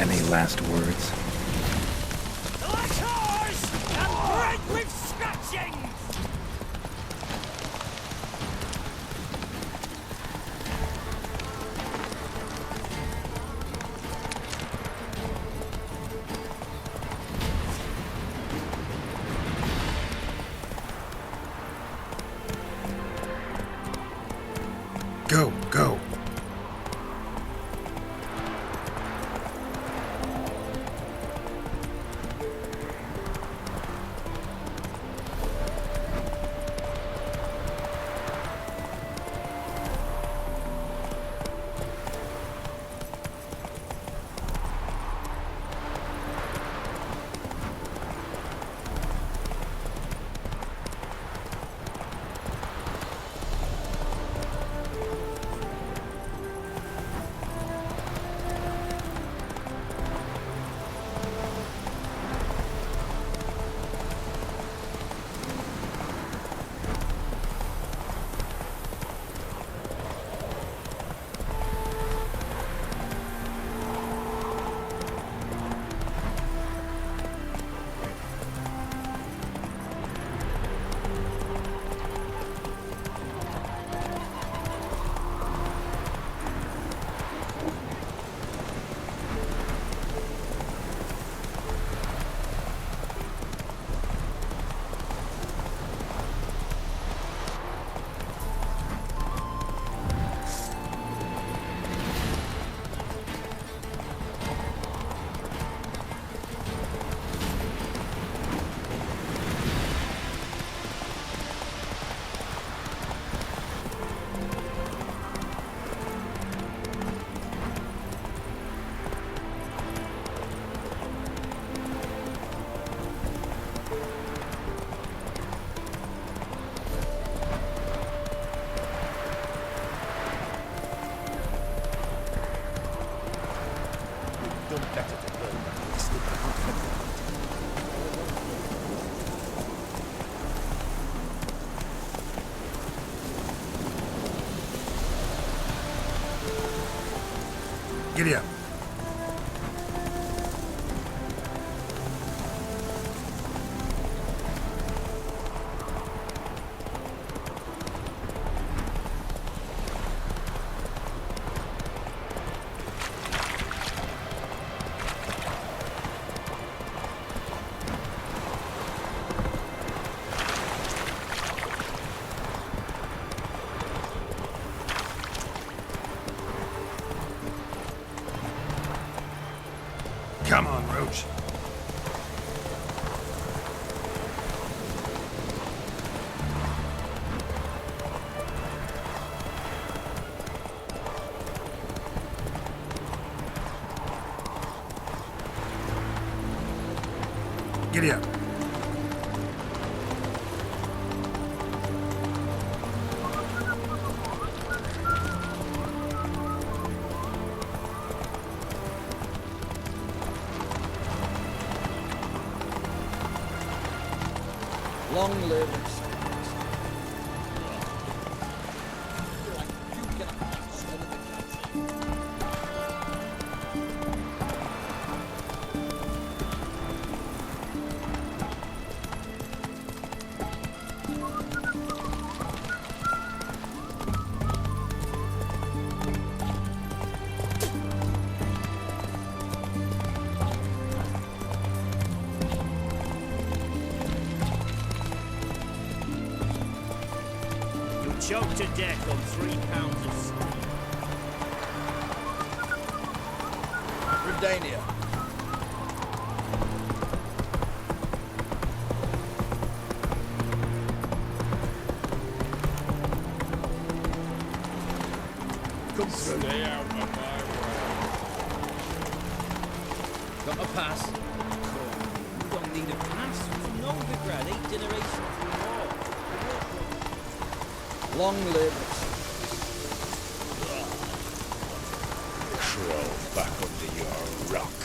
any last words? Like ours! And break with scratchings! Go, go. Giddy up. Come on, Roach. Giddy up. Long live. Choked to death on 3 pounds of steam. Redania. Come through. Stay out of my way. Got a pass. You don't need a pass from Novigrad, 8 generations more. Long live. Crawl back under your rock.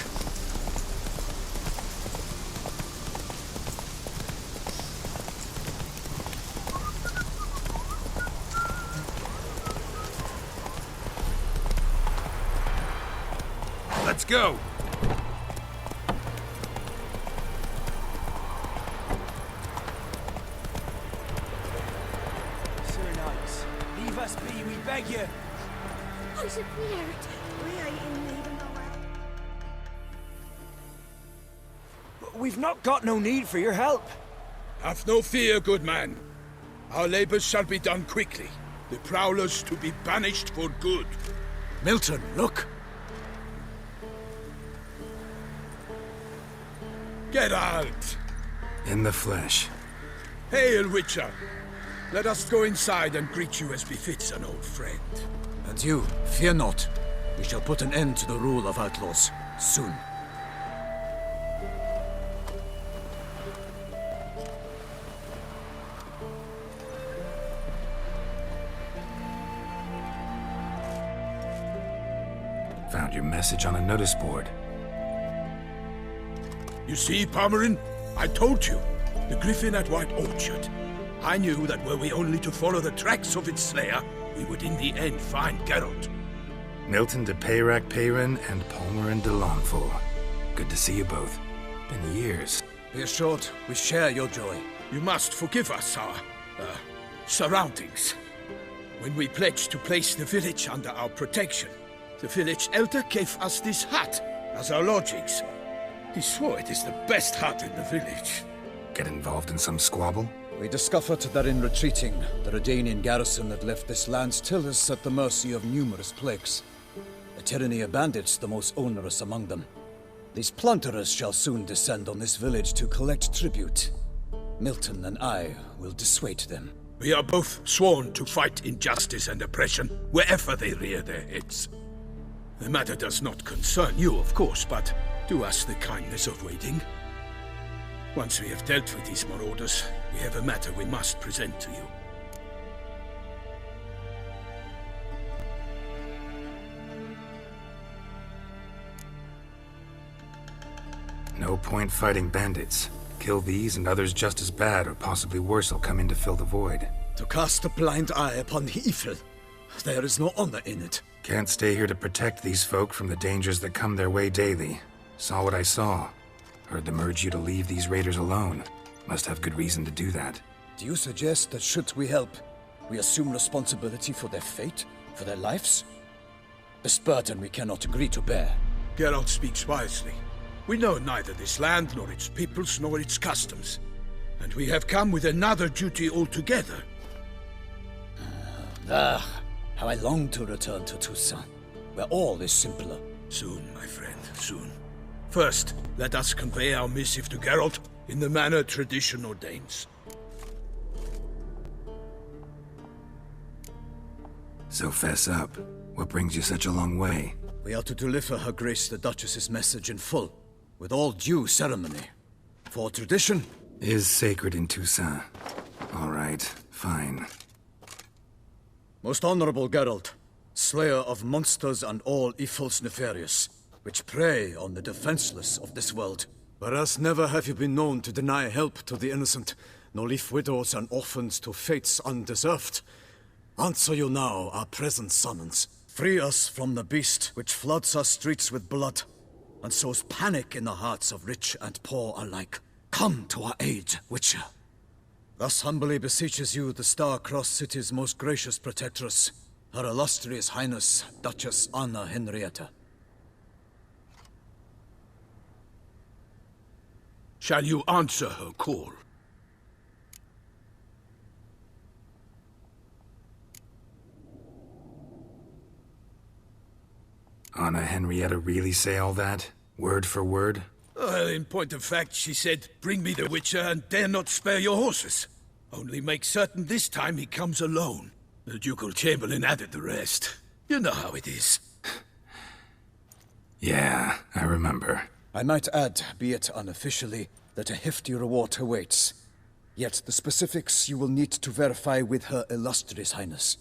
Let's go. leave us be, we beg you. I should fear. We ain't in need of no help. We've not got no need for your help. Have no fear, good man. Our labors shall be done quickly. The prowlers to be banished for good. Milton, look! Get out! In the flesh. Hail, Witcher! Let us go inside and greet you as befits an old friend. And you, fear not. We shall put an end to the rule of outlaws, soon. Found your message on a notice board. You see, Palmerin? I told you. The griffin at White Orchard. I knew that were we only to follow the tracks of its slayer, we would in the end find Geralt. Milton de Peyrac Peyrin and Palmerin de Lawnful. Good to see you both. Been years. Be assured, we share your joy. You must forgive us our, surroundings. When we pledged to place the village under our protection, the village elder gave us this hut as our lodgings. He swore it is the best hut in the village. Get involved in some squabble? We discovered that in retreating, the Redanian garrison had left this land still is at the mercy of numerous plagues. A tyranny of bandits the most onerous among them. These plunderers shall soon descend on this village to collect tribute. Milton and I will dissuade them. We are both sworn to fight injustice and oppression wherever they rear their heads. The matter does not concern you, of course, but do us the kindness of waiting. Once we have dealt with these marauders, we have a matter we must present to you. No point fighting bandits. Kill these and others just as bad or possibly worse will come in to fill the void. To cast a blind eye upon the evil, there is no honor in it. Can't stay here to protect these folk from the dangers that come their way daily. Saw what I saw. Heard them urge you to leave these raiders alone. Must have good reason to do that. Do you suggest that should we help, we assume responsibility for their fate, for their lives? This burden we cannot agree to bear. Geralt speaks wisely. We know neither this land, nor its peoples, nor its customs. And we have come with another duty altogether. How I long to return to Toussaint, where all is simpler. Soon, my friend, soon. First, let us convey our missive to Geralt in the manner tradition ordains. So fess up. What brings you such a long way? We are to deliver Her Grace the Duchess's message in full, with all due ceremony. For tradition is sacred in Toussaint. All right, fine. Most honorable Geralt, slayer of monsters and all evils nefarious, which prey on the defenseless of this world. Whereas never have you been known to deny help to the innocent, nor leave widows and orphans to fates undeserved. Answer you now our present summons. Free us from the beast which floods our streets with blood, and sows panic in the hearts of rich and poor alike. Come to our aid, Witcher. Thus humbly beseeches you the Star-Crossed City's most gracious protectress, Her Illustrious Highness, Duchess Anna Henrietta. Shall you answer her call? Anna Henrietta really say all that? Word for word? Well, in point of fact, she said, bring me the Witcher and dare not spare your horses. Only make certain this time he comes alone. The Ducal Chamberlain added the rest. You know how it is. Yeah, I remember. I might add, be it unofficially, that a hefty reward awaits. Yet the specifics you will need to verify with Her Illustrious Highness.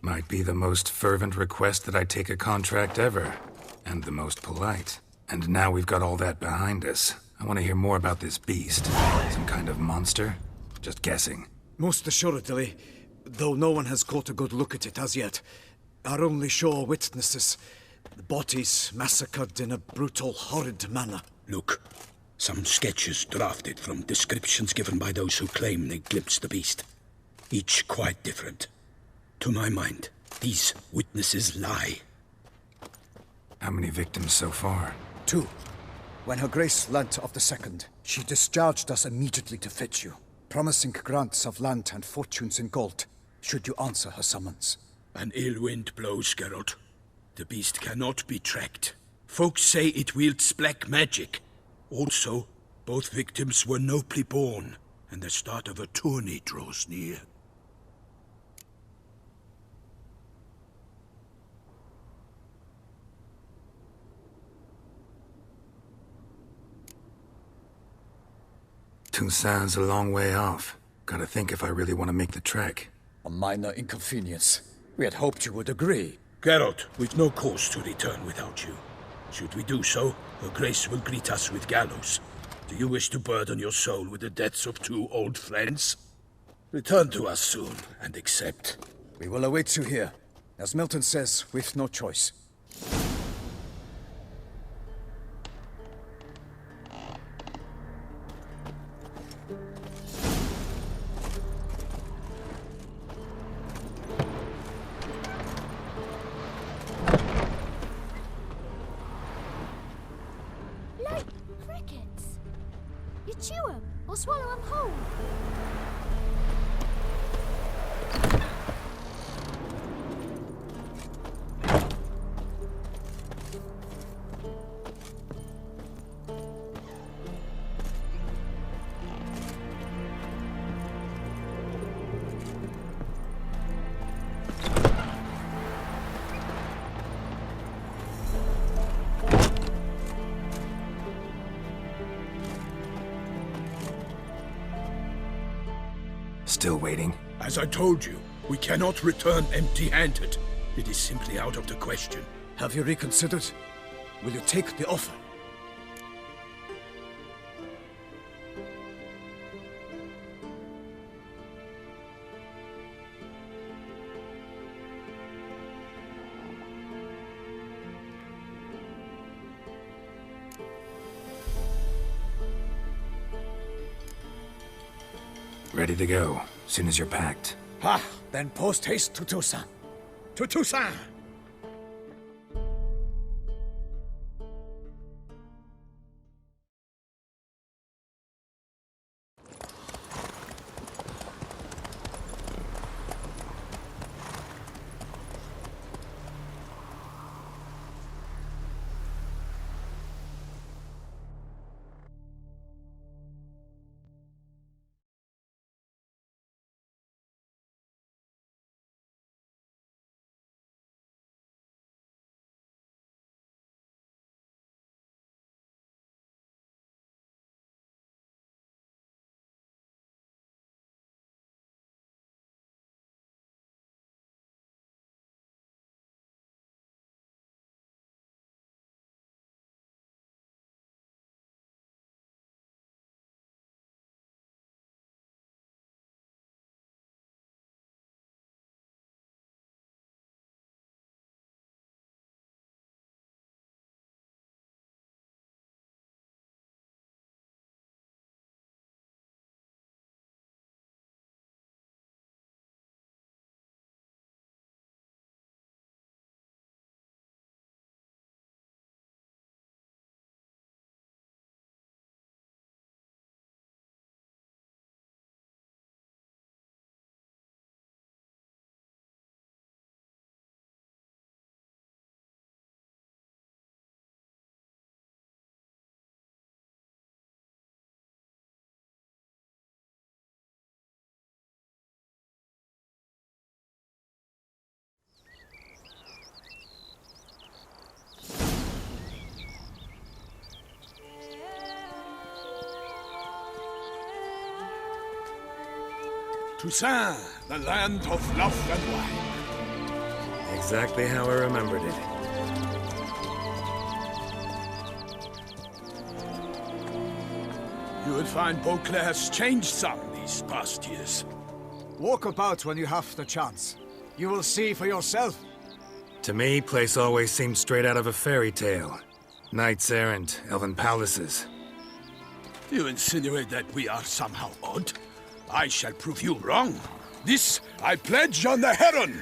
Might be the most fervent request that I take a contract ever. And the most polite. And now we've got all that behind us. I want to hear more about this beast. Some kind of monster? Just guessing. Most assuredly, though no one has caught a good look at it as yet. Our only sure witnesses. The bodies massacred in a brutal, horrid manner. Look, some sketches drafted from descriptions given by those who claim they glimpsed the beast. each quite different. To my mind, these witnesses lie. How many victims so far? 2. When Her Grace learnt of the second, she discharged us immediately to fetch you, promising grants of land and fortunes in gold, should you answer her summons. An ill wind blows, Geralt. The beast cannot be tracked. Folks say it wields black magic. Also, both victims were nobly born, and the start of a tourney draws near. Toussaint's a long way off. Gotta think if I really want to make the trek. A minor inconvenience. We had hoped you would agree. Geralt, we've no cause to return without you. Should we do so, Her Grace will greet us with gallows. Do you wish to burden your soul with the deaths of 2 old friends? Return to us soon, and accept. We will await you here. As Milton says, we've no choice. Like crickets. You chew 'em or swallow 'em whole. Still waiting? As I told you, we cannot return empty-handed. It is simply out of the question. Have you reconsidered? Will you take the offer? Ready to go, soon as you're packed. Ha! Then post haste to Toussaint. To Toussaint! Toussaint, the land of love and wine. Exactly how I remembered it. You will find Beauclair's changed some these past years. Walk about when you have the chance. You will see for yourself. To me, place always seemed straight out of a fairy tale. Knights errant, elven palaces. You insinuate that we are somehow odd? I shall prove you wrong. This I pledge on the Heron.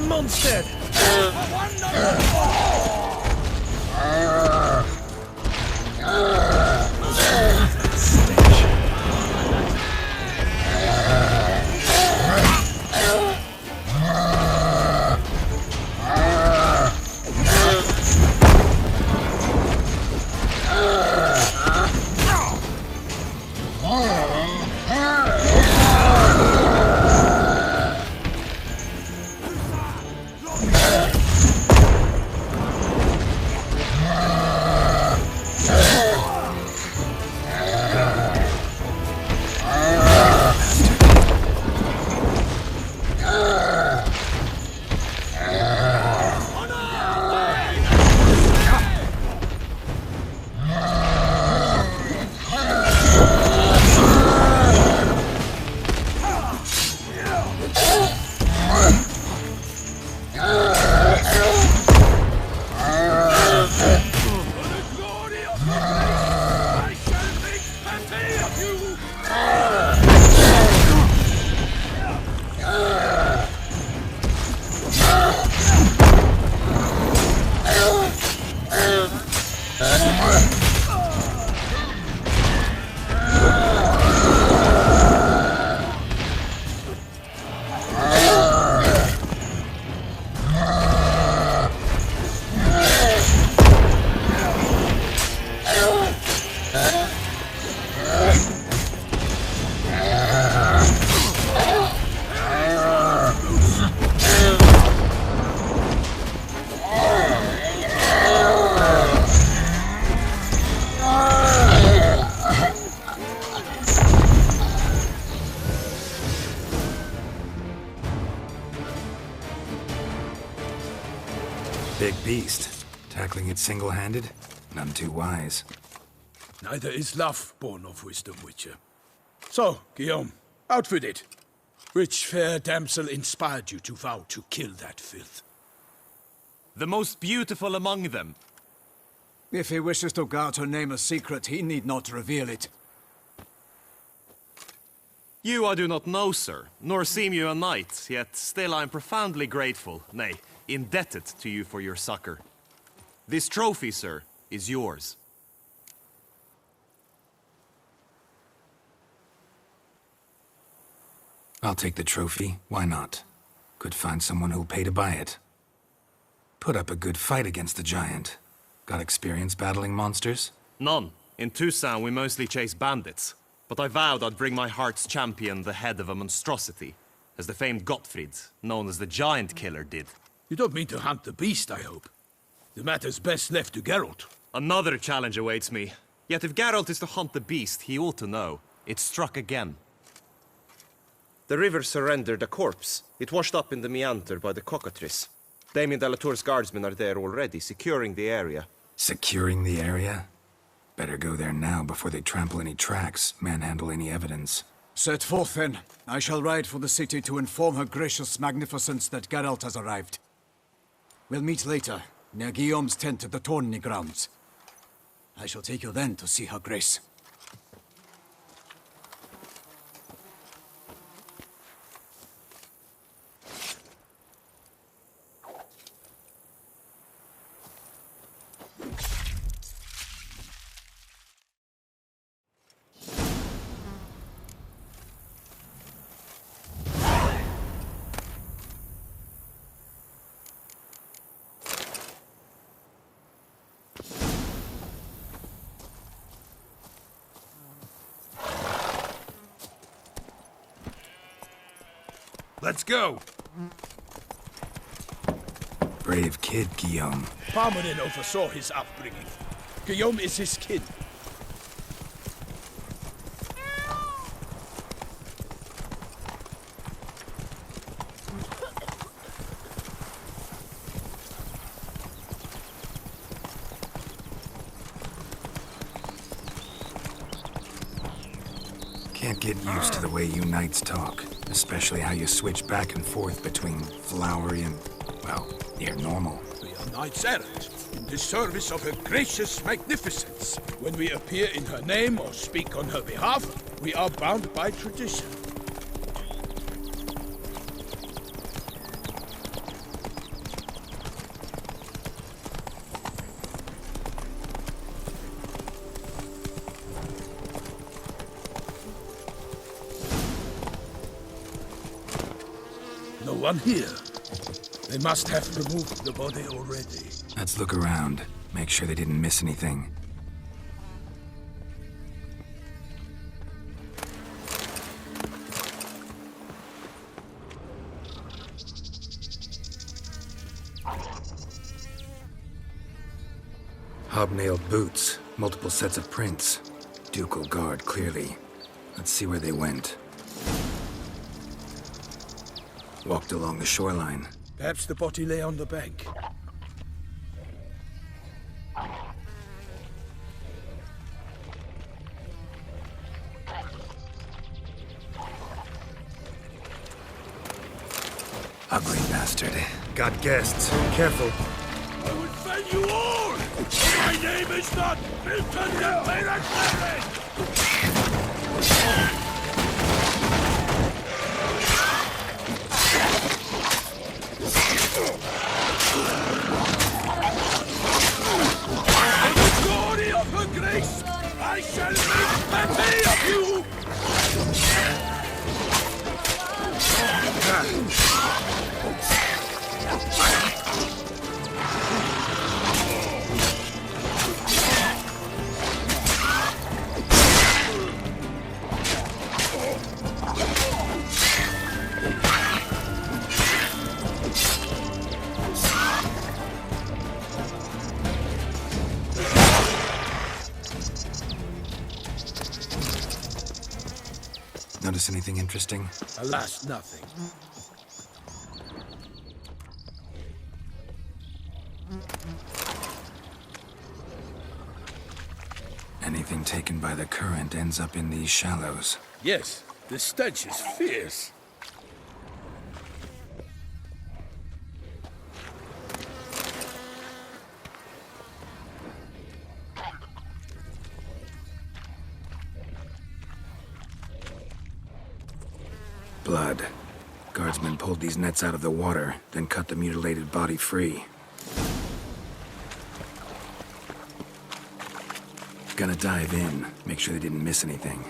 Monster! Big beast. Tackling it single-handed? None too wise. Neither is love born of wisdom, Witcher. So, Guillaume, out with it. Which fair damsel inspired you to vow to kill that filth? The most beautiful among them. If he wishes to guard her name a secret, he need not reveal it. You I do not know, sir, nor seem you a knight, yet still I am profoundly grateful, nay, indebted to you for your succor. This trophy, sir, is yours. I'll take the trophy. Why not? Could find someone who'll pay to buy it. Put up a good fight against the giant. Got experience battling monsters? None. In Toussaint we mostly chase bandits. But I vowed I'd bring my heart's champion the head of a monstrosity, as the famed Gottfried, known as the Giant Killer, did. You don't mean to hunt the beast, I hope. The matter's best left to Geralt. Another challenge awaits me. Yet if Geralt is to hunt the beast, he ought to know. It struck again. The river surrendered a corpse. It washed up in the meander by the cockatrice. Damien de la Tour's guardsmen are there already, securing the area. Securing the area? Better go there now before they trample any tracks, manhandle any evidence. Set forth then. I shall ride for the city to inform her gracious magnificence that Geralt has arrived. We'll meet later, near Guillaume's tent at the tourney grounds. I shall take you then to see her grace. Let's go. Brave kid, Guillaume. Parmanin oversaw his upbringing. Guillaume is his kid. Can't get used to the way you knights talk, especially how you switch back and forth between flowery and, well, near normal. We are knights errant, in the service of her gracious magnificence. When we appear in her name or speak on her behalf, we are bound by tradition. No one here. They must have removed the body already. Let's look around. Make sure they didn't miss anything. Hobnailed boots, multiple sets of prints. Ducal guard, clearly. Let's see where they went. Walked along the shoreline. Perhaps the body lay on the bank. Ugly bastard. Got guests. Careful. I would fell you all! My name is not Milton the Baylar. For the glory of her grace, I shall make petty of you! Notice anything interesting? Alas, nothing. Anything taken by the current ends up in these shallows. Yes, the stench is fierce. Blood. Guardsmen pulled these nets out of the water, then cut the mutilated body free. Gonna dive in, make sure they didn't miss anything.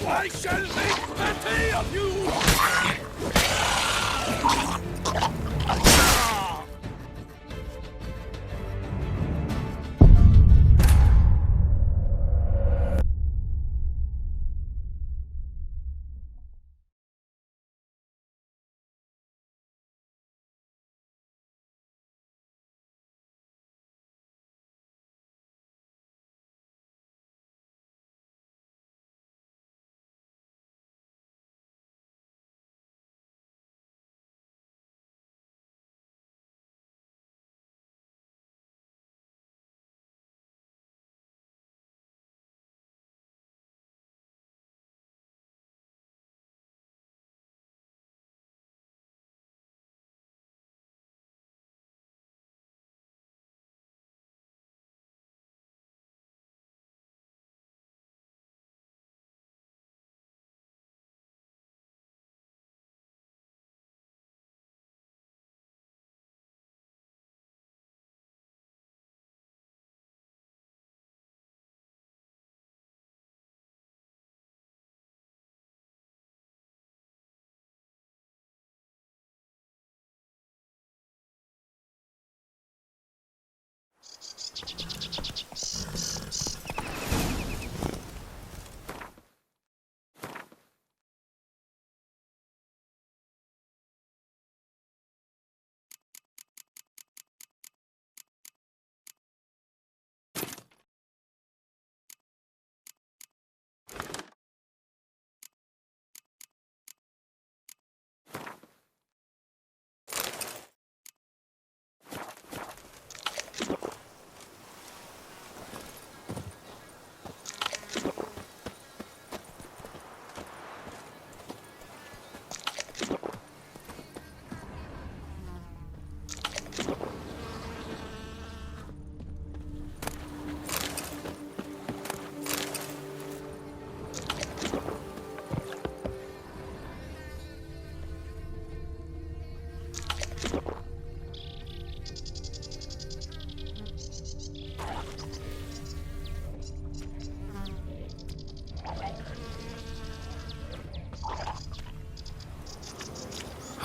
I shall make petty of you!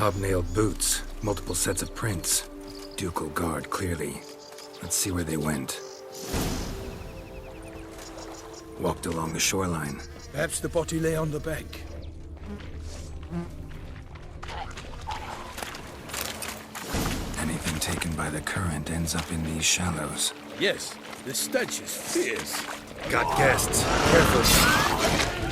Hobnailed boots, multiple sets of prints. Ducal guard, clearly. Let's see where they went. Walked along the shoreline. Perhaps the body lay on the bank. Anything taken by the current ends up in these shallows. Yes, the stench is fierce. Got guests. Careful.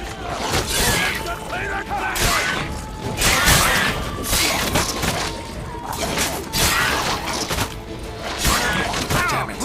Damn it.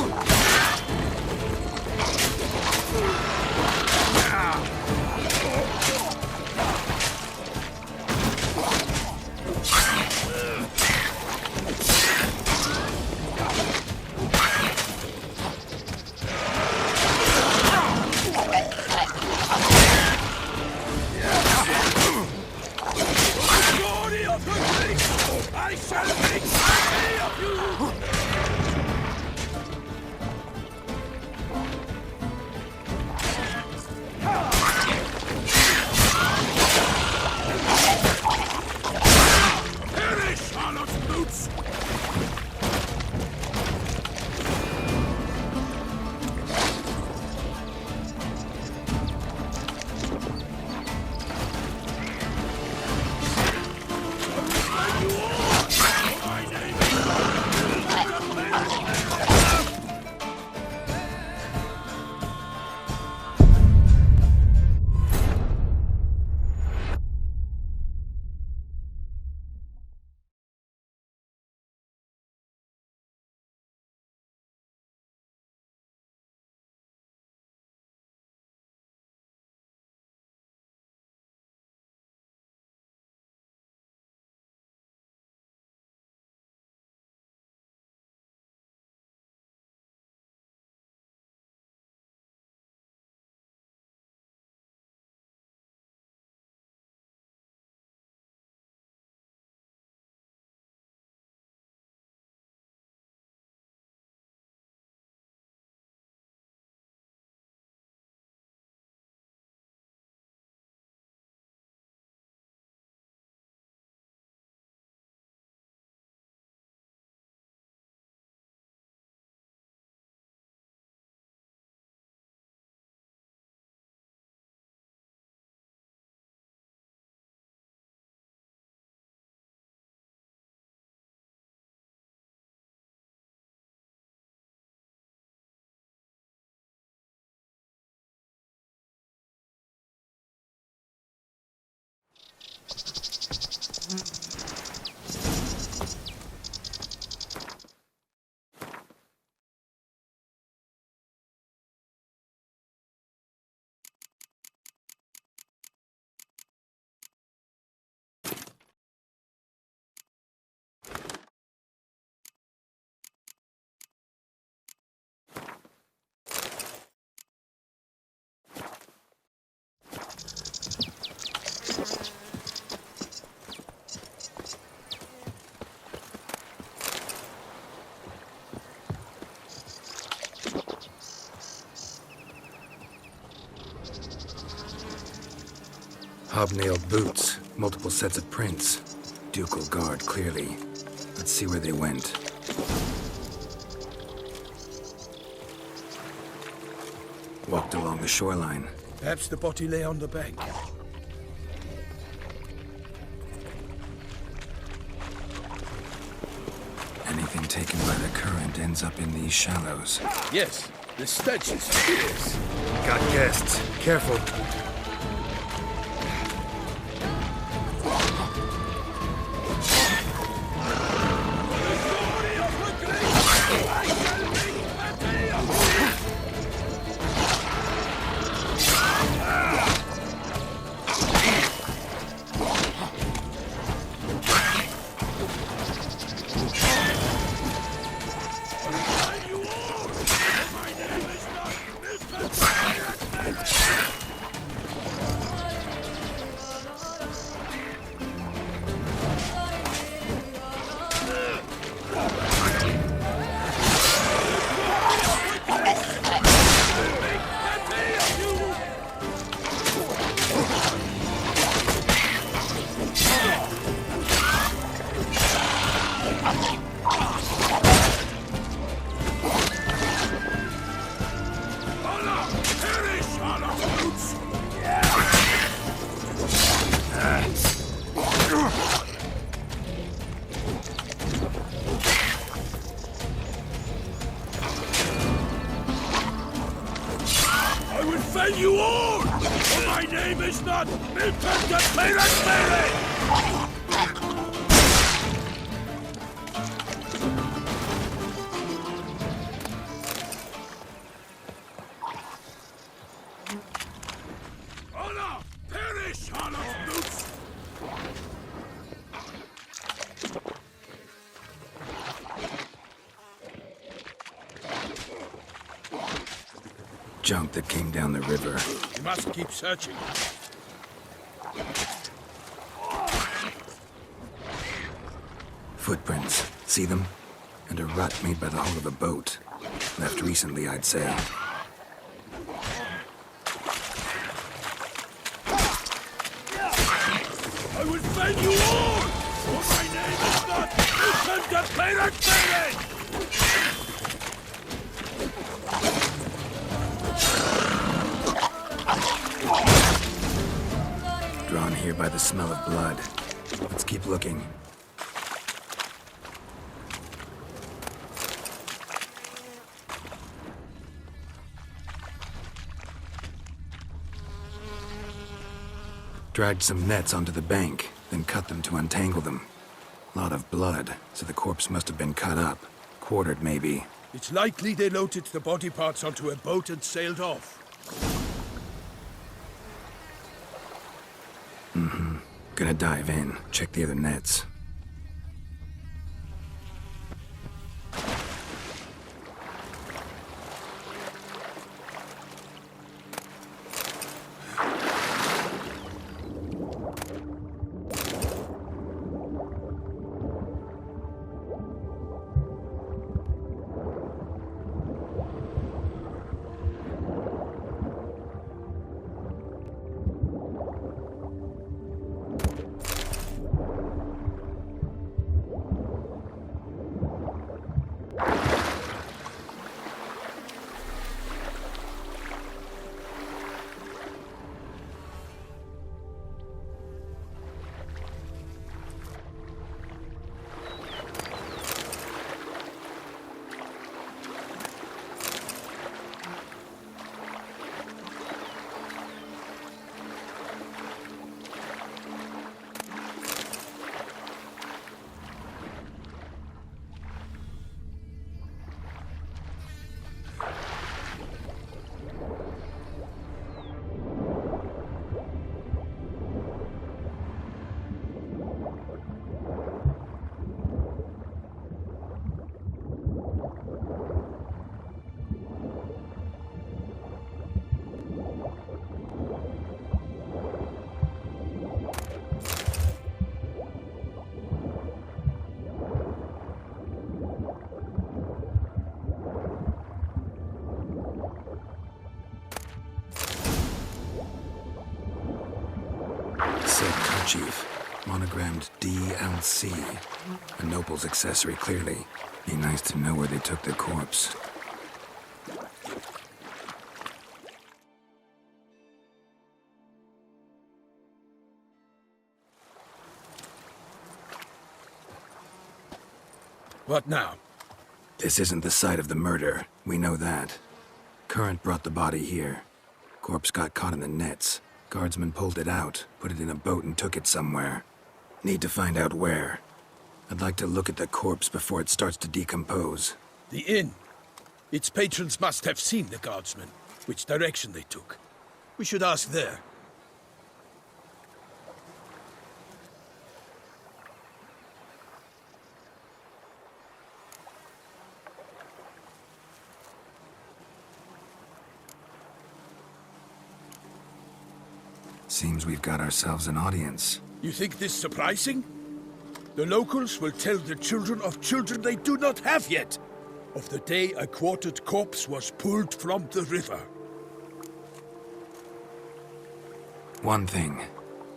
Hobnailed boots, multiple sets of prints. Ducal guard, clearly. Let's see where they went. Walked along the shoreline. Perhaps the body lay on the bank. Anything taken by the current ends up in these shallows. Yes, the stench is fierce. Got guests. Careful. fell you all! For my name is not Milton the Pirate! Honor! Perish, Honor's boots! Junk that came down the river. You must keep searching. Footprints. See them? And a rut made by the hull of a boat. Left recently, I'd say. I will fell you all! For my name is not Milton the Pirate! Drawn here by the smell of blood. Let's keep looking. Dragged some nets onto the bank, then cut them to untangle them. Lot of blood, so the corpse must have been cut up. Quartered, maybe. It's likely they loaded the body parts onto a boat and sailed off. Gonna dive in, check the other nets. Chief, monogrammed DLC. A noble's accessory, clearly. Be nice to know where they took the corpse. What now? This isn't the site of the murder. We know that. Current brought the body here. Corpse got caught in the nets. Guardsmen pulled it out, put it in a boat and took it somewhere. Need to find out where. I'd like to look at the corpse before it starts to decompose. The inn. Its patrons must have seen the guardsmen, which direction they took. We should ask there. Seems we've got ourselves an audience. You think this surprising? The locals will tell the children of children they do not have yet of the day a quartered corpse was pulled from the river. One thing.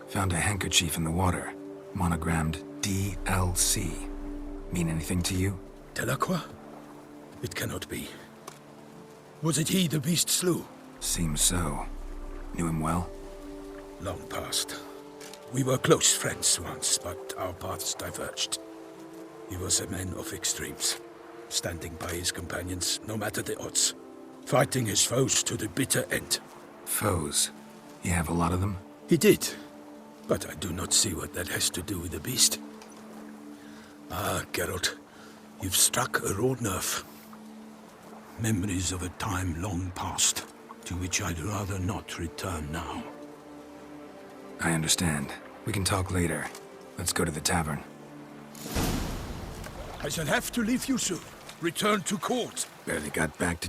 Found a handkerchief in the water. Monogrammed DLC. Mean anything to you? Delacroix? It cannot be. Was it he the beast slew? Seems so. Knew him well? Long past. We were close friends once, but our paths diverged. He was a man of extremes, standing by his companions no matter the odds, fighting his foes to the bitter end. Foes. You have a lot of them? He did, but I do not see what that has to do with the beast. Ah, Geralt, you've struck a raw nerve. Memories of a time long past, to which I'd rather not return now. I understand. We can talk later. Let's go to the tavern. I shall have to leave you soon. Return to court. Barely got back to